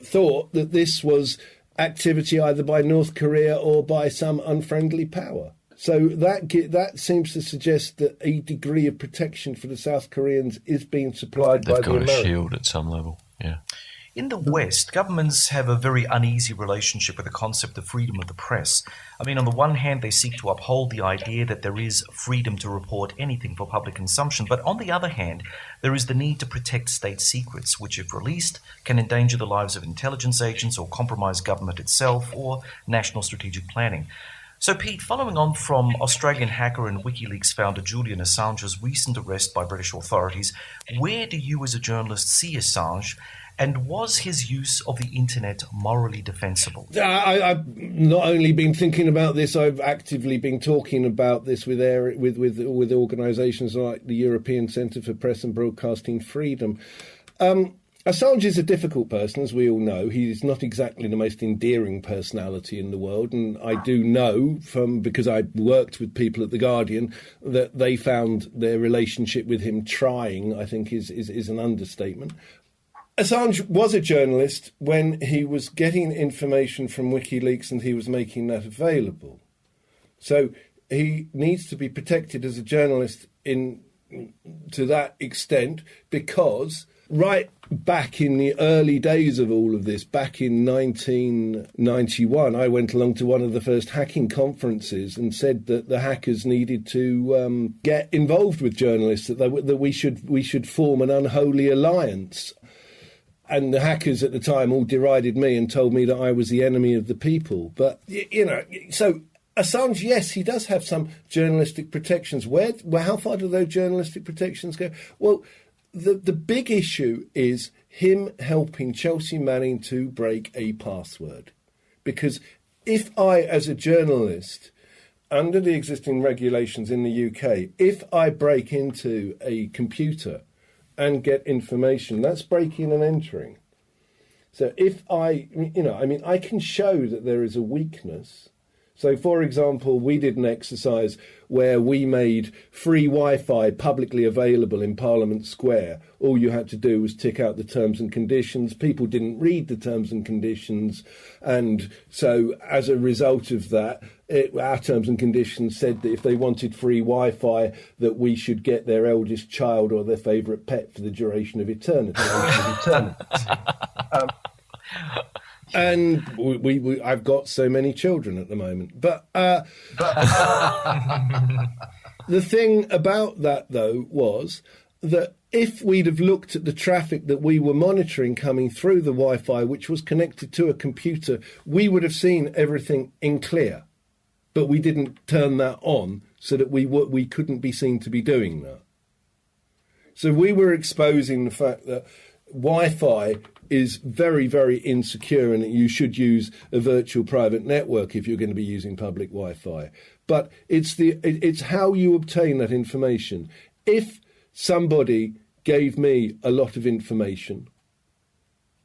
thought that this was activity either by North Korea or by some unfriendly power. So that seems to suggest that a degree of protection for the South Koreans is being supplied by the Americans. They've got a shield at some level, yeah. In the West, governments have a very uneasy relationship with the concept of freedom of the press. I mean, on the one hand, they seek to uphold the idea that there is freedom to report anything for public consumption. But on the other hand, there is the need to protect state secrets, which, if released, can endanger the lives of intelligence agents or compromise government itself or national strategic planning. So, Pete, following on from Australian hacker and WikiLeaks founder Julian Assange's recent arrest by British authorities, where do you as a journalist see Assange? And was his use of the internet morally defensible? I've not only been thinking about this, I've actively been talking about this with organisations like the European Centre for Press and Broadcasting Freedom. Assange is a difficult person, as we all know. He's not exactly the most endearing personality in the world, and I do know, because I worked with people at The Guardian, that they found their relationship with him trying, I think is an understatement. Assange was a journalist when he was getting information from WikiLeaks and he was making that available. So he needs to be protected as a journalist to that extent, because right back in the early days of all of this, back in 1991, I went along to one of the first hacking conferences and said that the hackers needed to get involved with journalists, that we should form an unholy alliance. And the hackers at the time all derided me and told me that I was the enemy of the people. But, so Assange, yes, he does have some journalistic protections. How far do those journalistic protections go? Well, the big issue is him helping Chelsea Manning to break a password. Because if I, as a journalist, under the existing regulations in the UK, if I break into a computer and get information, that's breaking and entering. So if I can show that there is a weakness. So, for example, we did an exercise where we made free Wi-Fi publicly available in Parliament Square. All you had to do was tick out the terms and conditions. People didn't read the terms and conditions. And so as a result of that, our terms and conditions said that if they wanted free Wi-Fi, that we should get their eldest child or their favourite pet for the duration of eternity. And I've got so many children at the moment. But the thing about that, though, was that if we'd have looked at the traffic that we were monitoring coming through the Wi-Fi, which was connected to a computer, we would have seen everything in clear. But we didn't turn that on so that we couldn't be seen to be doing that. So we were exposing the fact that Wi-Fi is very, very insecure and that you should use a virtual private network if you're going to be using public Wi-Fi. But it's how you obtain that information. If somebody gave me a lot of information,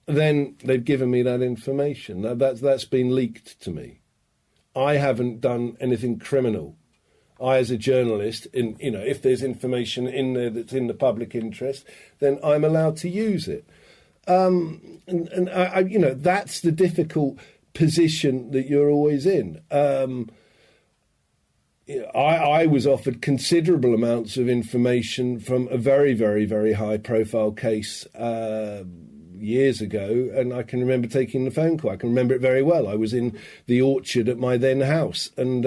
then they've given me that information. That's been leaked to me. I haven't done anything criminal. I, as a journalist, if there's information in there that's in the public interest, then I'm allowed to use it. And I that's the difficult position that you're always in. I was offered considerable amounts of information from a very, very, very high-profile case years ago, and I can remember taking the phone call. I can remember it very well. I was in the orchard at my then house, and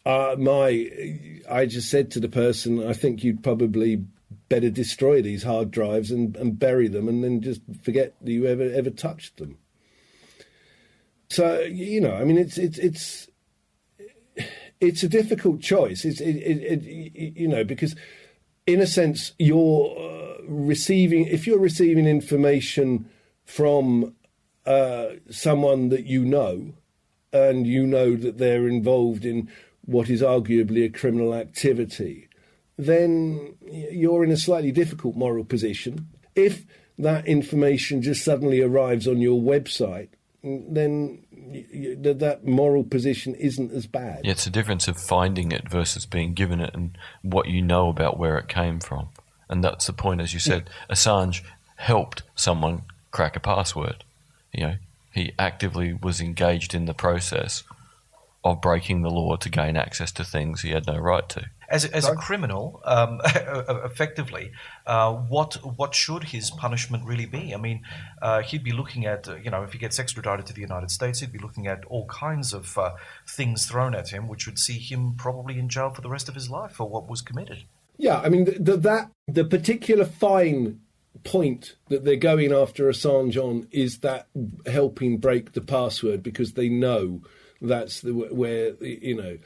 I just said to the person, I think you'd probably better destroy these hard drives and bury them and then just forget that you ever touched them. So, it's a difficult choice. Because in a sense, if you're receiving information from someone that you know, and you know that they're involved in what is arguably a criminal activity, then you're in a slightly difficult moral position. If that information just suddenly arrives on your website, then that moral position isn't as bad. Yeah, it's the difference of finding it versus being given it and what you know about where it came from. And that's the point, as you said. Yeah. Assange helped someone crack a password. He actively was engaged in the process of breaking the law to gain access to things he had no right to. As a criminal, effectively, what should his punishment really be? I mean, he'd be looking at, if he gets extradited to the United States, he'd be looking at all kinds of things thrown at him, which would see him probably in jail for the rest of his life for what was committed. Yeah, I mean, the particular fine point that they're going after Assange on is that helping break the password, because they know that's where they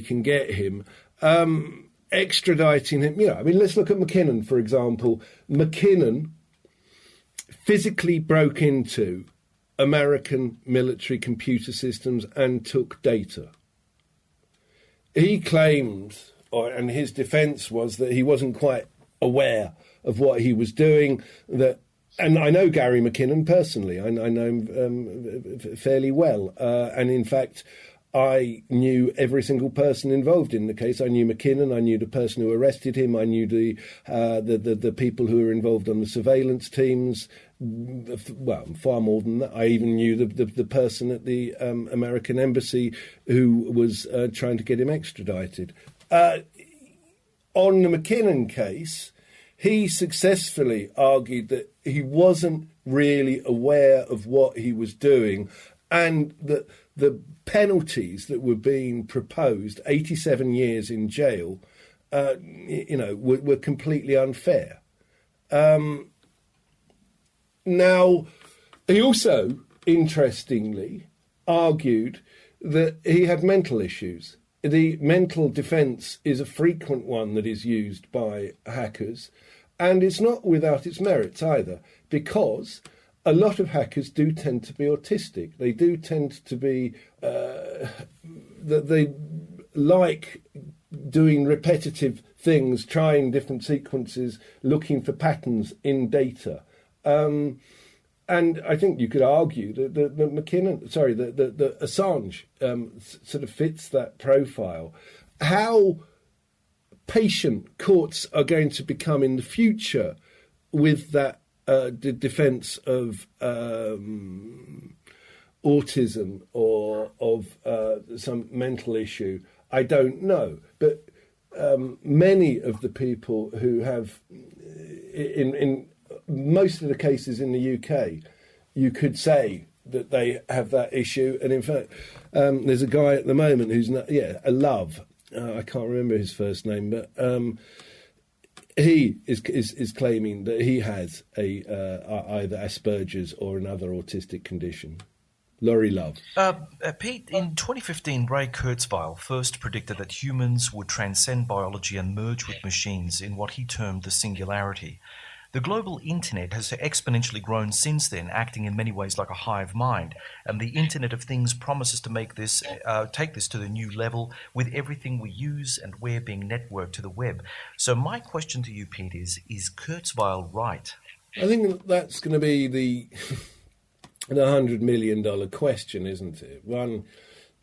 can get him. Extraditing him, let's look at McKinnon, for example. McKinnon physically broke into American military computer systems and took data. He claimed, and his defence was that he wasn't quite aware of what he was doing, and I know Gary McKinnon personally. I know him fairly well. And in fact, I knew every single person involved in the case. I knew McKinnon. I knew the person who arrested him. I knew the people who were involved on the surveillance teams. Well, far more than that. I even knew the person at the American embassy who was trying to get him extradited. On the McKinnon case, he successfully argued that he wasn't really aware of what he was doing, and that the penalties that were being proposed, 87 years in jail, were completely unfair. Now, he also, interestingly, argued that he had mental issues. The mental defence is a frequent one that is used by hackers. And it's not without its merits either, because a lot of hackers do tend to be autistic. They do tend to be that they like doing repetitive things, trying different sequences, looking for patterns in data. And I think you could argue that the Assange sort of fits that profile. How patient courts are going to become in the future with that defence of autism or of some mental issue, I don't know. But many of the people who have, in most of the cases in the UK, you could say that they have that issue. And in fact, there's a guy at the moment who's a Love. I can't remember his first name, but he is claiming that he has either Asperger's or another autistic condition. Laurie Love. Pete, in 2015, Ray Kurzweil first predicted that humans would transcend biology and merge with machines in what he termed the singularity. The global internet has exponentially grown since then, acting in many ways like a hive mind. And the Internet of Things promises to make this, take this to the new level, with everything we use and we're being networked to the web. So my question to you, Pete, is Kurzweil right? I think that's going to be the $100 million question, isn't it? One,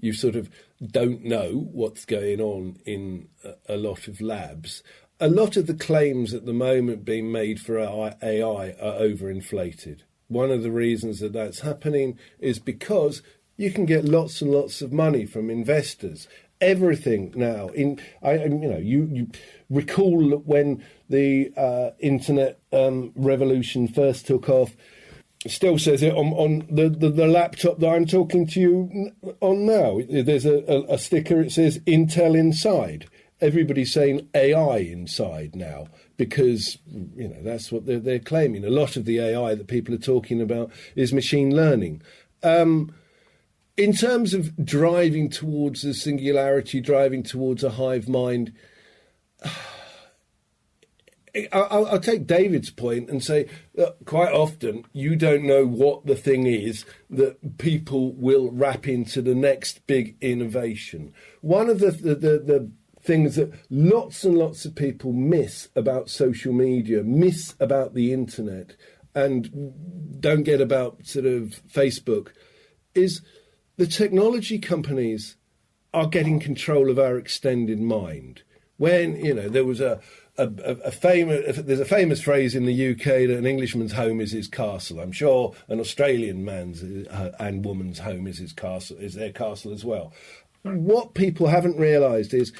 you sort of don't know what's going on in a lot of labs. A lot of the claims at the moment being made for AI are overinflated. One of the reasons that that's happening is because you can get lots and lots of money from investors. Everything now, you recall when the internet revolution first took off. It still says it on the laptop that I'm talking to you on now. There's a sticker. It says Intel inside. Everybody's saying AI inside now because, that's what they're claiming. A lot of the AI that people are talking about is machine learning. In terms of driving towards a singularity, driving towards a hive mind, I'll take David's point and say that quite often you don't know what the thing is that people will wrap into the next big innovation. One of the things that lots and lots of people miss about social media, miss about the internet, and don't get about sort of Facebook, is the technology companies are getting control of our extended mind. When, there was there's a famous phrase in the UK that an Englishman's home is his castle. I'm sure an Australian man's and woman's home is their castle as well. What people haven't realised is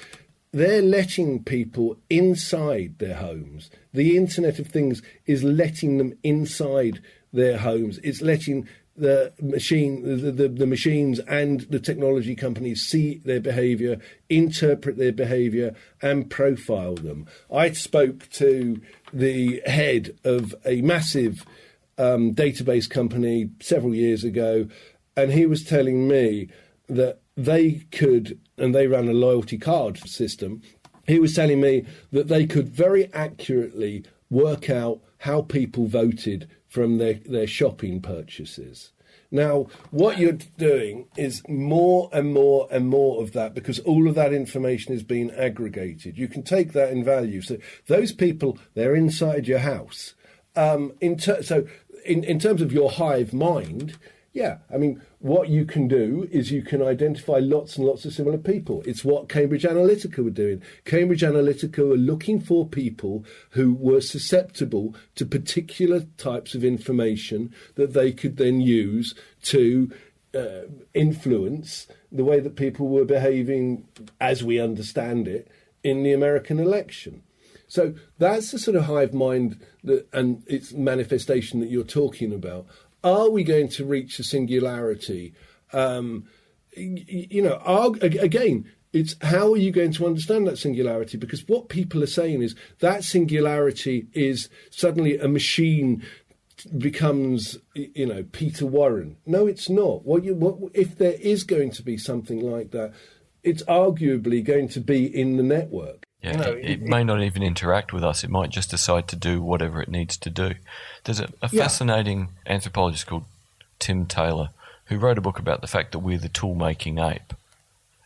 they're letting people inside their homes. The Internet of Things is letting them inside their homes. It's letting the machines and the technology companies see their behaviour, interpret their behaviour, and profile them. I spoke to the head of a massive database company several years ago, and he was telling me that they could, and they ran a loyalty card system, he was telling me that they could very accurately work out how people voted from their shopping purchases. Now, what you're doing is more and more and more of that, because all of that information is being aggregated. You can take that in value. So those people, they're inside your house. In terms of your hive mind, yeah, I mean, what you can do is you can identify lots and lots of similar people. It's what Cambridge Analytica were doing. Cambridge Analytica were looking for people who were susceptible to particular types of information that they could then use to influence the way that people were behaving, as we understand it, in the American election. So that's the sort of hive mind and its manifestation that you're talking about. Are we going to reach a singularity? Again, it's how are you going to understand that singularity? Because what people are saying is that singularity is suddenly a machine becomes, Peter Warren. No, it's not. If there is going to be something like that, it's arguably going to be in the network. Yeah, You know, it may not even interact with us. It might just decide to do whatever it needs to do. There's a fascinating anthropologist called Tim Taylor who wrote a book about the fact that we're the tool-making ape.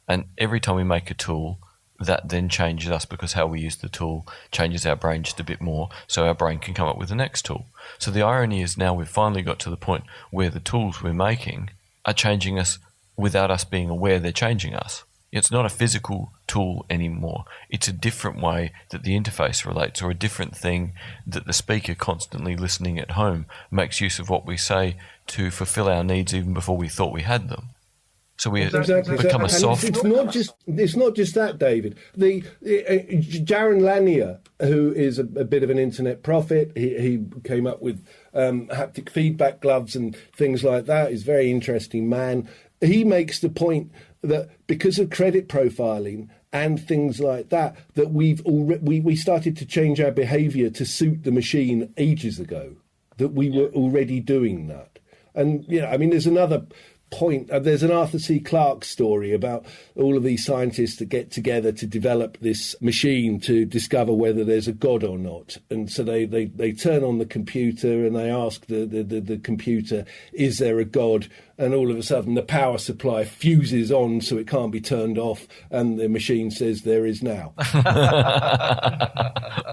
And every time we make a tool, that then changes us because how we use the tool changes our brain just a bit more, so our brain can come up with the next tool. So the irony is now we've finally got to the point where the tools we're making are changing us without us being aware they're changing us. It's not a physical tool anymore. It's a different way that the interface relates, or a different thing that the speaker constantly listening at home makes use of what we say to fulfill our needs even before we thought we had them. So we become a soft... It's not just that, David. Jaron Lanier, who is a bit of an internet prophet, he came up with haptic feedback gloves and things like that. He's a very interesting man. He makes the point that because of credit profiling and things like that, that we started to change our behaviour to suit the machine ages ago, that we were already doing that. And, I mean, there's another point. There's an Arthur C. Clarke story about all of these scientists that get together to develop this machine to discover whether there's a God or not. And so they turn on the computer and they ask the computer, is there a God? And all of a sudden the power supply fuses on so it can't be turned off, and the machine says there is now.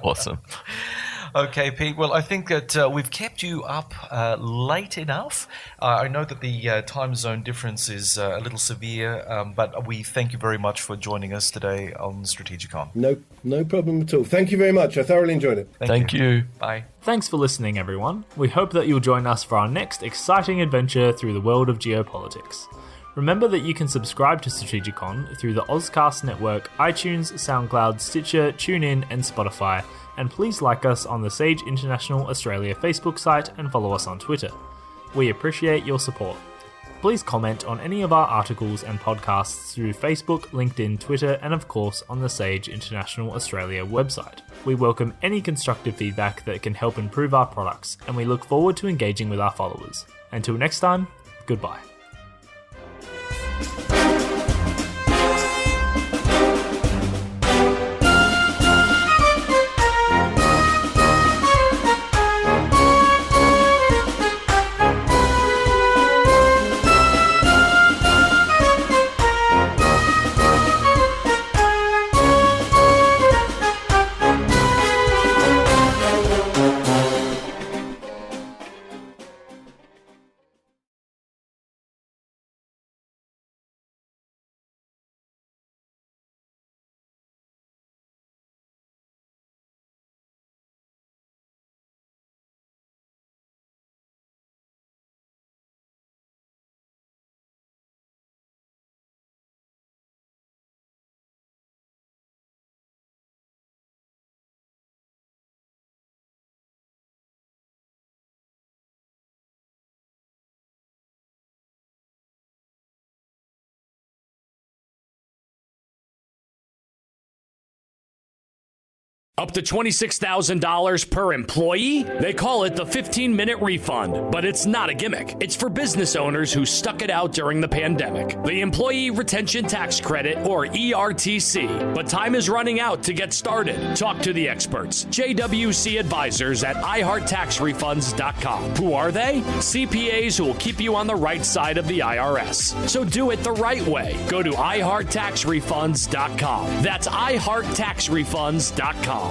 Awesome. Okay, Pete. Well, I think that we've kept you up late enough. I know that the time zone difference is a little severe, but we thank you very much for joining us today on Strategicon. No problem at all. Thank you very much. I thoroughly enjoyed it. Thank you. Bye. Thanks for listening, everyone. We hope that you'll join us for our next exciting adventure through the world of geopolitics. Remember that you can subscribe to Strategicon through the Ozcast Network, iTunes, SoundCloud, Stitcher, TuneIn, and Spotify, and please like us on the Sage International Australia Facebook site and follow us on Twitter. We appreciate your support. Please comment on any of our articles and podcasts through Facebook, LinkedIn, Twitter, and of course on the Sage International Australia website. We welcome any constructive feedback that can help improve our products, and we look forward to engaging with our followers. Until next time, goodbye. Up to $26,000 per employee? They call it the 15-minute refund, but it's not a gimmick. It's for business owners who stuck it out during the pandemic. The Employee Retention Tax Credit, or ERTC. But time is running out to get started. Talk to the experts. JWC Advisors at iHeartTaxRefunds.com. Who are they? CPAs who will keep you on the right side of the IRS. So do it the right way. Go to iHeartTaxRefunds.com. That's iHeartTaxRefunds.com.